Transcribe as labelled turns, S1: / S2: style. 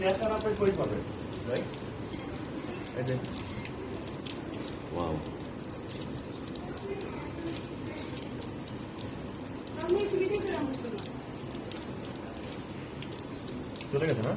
S1: nature আপনি কই পাবেন রাইট এই যে
S2: ওয়াও
S1: চলে গেছে না